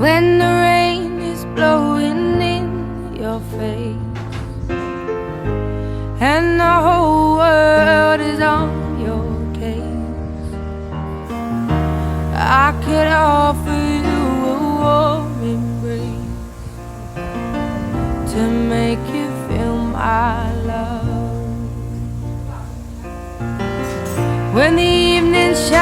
when the rain is blowing in your face and the whole world is on your case. I could offer you a warm embrace to make you feel my love. When the evening shines